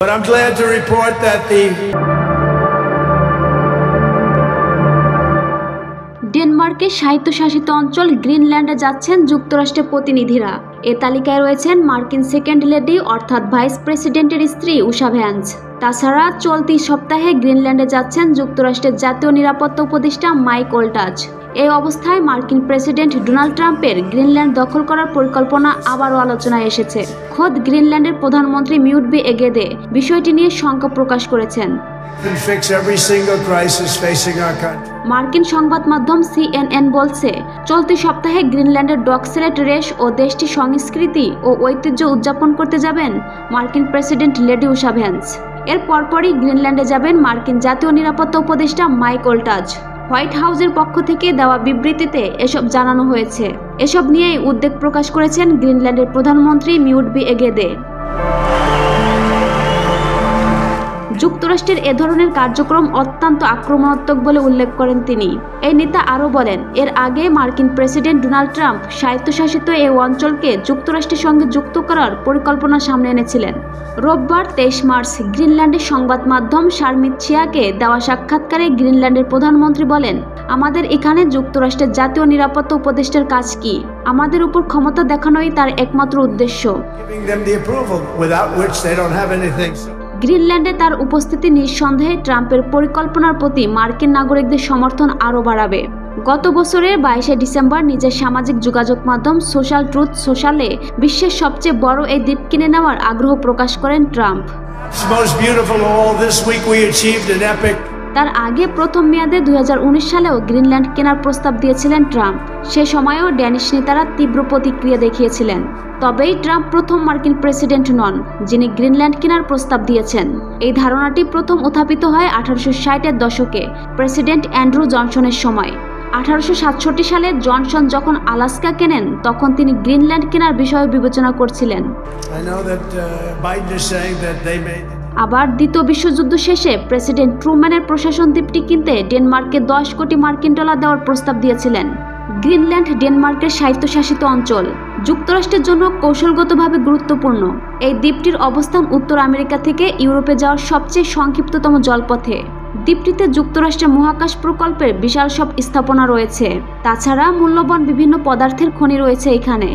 But I'm glad to report that ডেনমার্কের স্বায়ত্তশাসিত অঞ্চল গ্রিনল্যান্ডে যাচ্ছেন যুক্তরাষ্ট্রের প্রতিনিধিরা। এ তালিকায় রয়েছেন মার্কিন সেকেন্ড লেডি অর্থাৎ ভাইস প্রেসিডেন্টের স্ত্রী উষা ভ্যান্স। তাছাড়া চলতি সপ্তাহে গ্রিনল্যান্ডে যাচ্ছেন যুক্তরাষ্ট্রের জাতীয় নিরাপত্তা উপদেষ্টা মাইক ওল্টাজ। এই অবস্থায় মার্কিন প্রেসিডেন্ট ডোনাল্ড ট্রাম্পের গ্রিনল্যান্ড দখল করার পরিকল্পনা আবারও আলোচনায় এসেছে। খোদ গ্রিনল্যান্ডের প্রধানমন্ত্রী মিউটবি এগেদে বিষয়টি নিয়ে শঙ্কা প্রকাশ করেছেন। মার্কিন সংবাদ মাধ্যম CNN বলছে, চলতি সপ্তাহে গ্রিনল্যান্ডের ডগ স্লেড রেস ও দেশটির সংস্কৃতি ও ঐতিহ্য উদযাপন করতে যাবেন মার্কিন প্রেসিডেন্ট লেডি উষা ভ্যান্স। এর পরপরই গ্রিনল্যান্ডে যাবেন মার্কিন জাতীয় নিরাপত্তা উপদেষ্টা মাইক ওল্টাজ। হোয়াইট হাউসের পক্ষ থেকে দেওয়া বিবৃতিতে এসব জানানো হয়েছে। এসব নিয়েই উদ্বেগ প্রকাশ করেছেন গ্রিনল্যান্ডের প্রধানমন্ত্রী মিউটবি এগেদে। যুক্তরাষ্ট্রের এ ধরনের কার্যক্রম অত্যন্ত আক্রমণাত্মক বলে উল্লেখ করেন তিনি। এই নেতা আরও বলেন, এর আগে মার্কিন প্রেসিডেন্ট ডোনাল্ড ট্রাম্প স্বায়ত্তশাসিত এই অঞ্চলকে যুক্তরাষ্ট্রের সঙ্গে যুক্ত করার পরিকল্পনা সামনে এনেছিলেন। রোববার 23 মার্চ গ্রিনল্যান্ডের সংবাদ মাধ্যম শারমিৎসিয়াকে দেওয়া সাক্ষাৎকারে গ্রিনল্যান্ডের প্রধানমন্ত্রী বলেন, আমাদের এখানে যুক্তরাষ্ট্রের জাতীয় নিরাপত্তা উপদেষ্টার কাজ কি? আমাদের উপর ক্ষমতা দেখানোই তার একমাত্র উদ্দেশ্য। গ্রিনল্যান্ডে তার উপস্থিতি নিঃসন্দেহে ট্রাম্পের পরিকল্পনার প্রতি মার্কিন নাগরিকদের সমর্থন আরও বাড়াবে। গত বছরের 22 ডিসেম্বর নিজের সামাজিক যোগাযোগ মাধ্যম সোশ্যাল ট্রুথ সোশ্যালে বিশ্বের সবচেয়ে বড় এই দ্বীপ কিনে নেওয়ার আগ্রহ প্রকাশ করেন ট্রাম্প। তার আগে প্রথম মেয়াদে 2019 সালেও গ্রিনল্যান্ড কেনার প্রস্তাব দিয়েছিলেন ট্রাম্প। সে সময়ও ড্যানিশ নেতারা তীব্র প্রতিক্রিয়া দেখিয়েছিলেন। তবেই ট্রাম্প প্রথম মার্কিন প্রেসিডেন্ট নন যিনি গ্রিনল্যান্ড কেনার প্রস্তাব দিয়েছেন। এই ধারণাটি প্রথম উত্থাপিত হয় 1860-এর দশকে প্রেসিডেন্ট অ্যান্ড্রু জনসনের সময়। 1867 সালে জনসন যখন আলাস্কা কেনেন তখন তিনি গ্রিনল্যান্ড কেনার বিষয়ে বিবেচনা করছিলেন। আবার দ্বিতীয় বিশ্বযুদ্ধ শেষে প্রেসিডেন্ট ট্রুম্যানের প্রশাসন দ্বীপটি কিনতে ডেনমার্ককে $10 কোটি দেওয়ার প্রস্তাব দিয়েছিলেন। গ্রিনল্যান্ড ডেনমার্কের স্বায়ত্তশাসিত অঞ্চল, যুক্তরাষ্ট্রের জন্য কৌশলগতভাবে গুরুত্বপূর্ণ। এই দ্বীপটির অবস্থান উত্তর আমেরিকা থেকে ইউরোপে যাওয়ার সবচেয়ে সংক্ষিপ্ততম জলপথে। দ্বীপটিতে যুক্তরাষ্ট্রের মহাকাশ প্রকল্পের বিশাল সব স্থাপনা রয়েছে। তাছাড়া মূল্যবান বিভিন্ন পদার্থের খনি রয়েছে এখানে।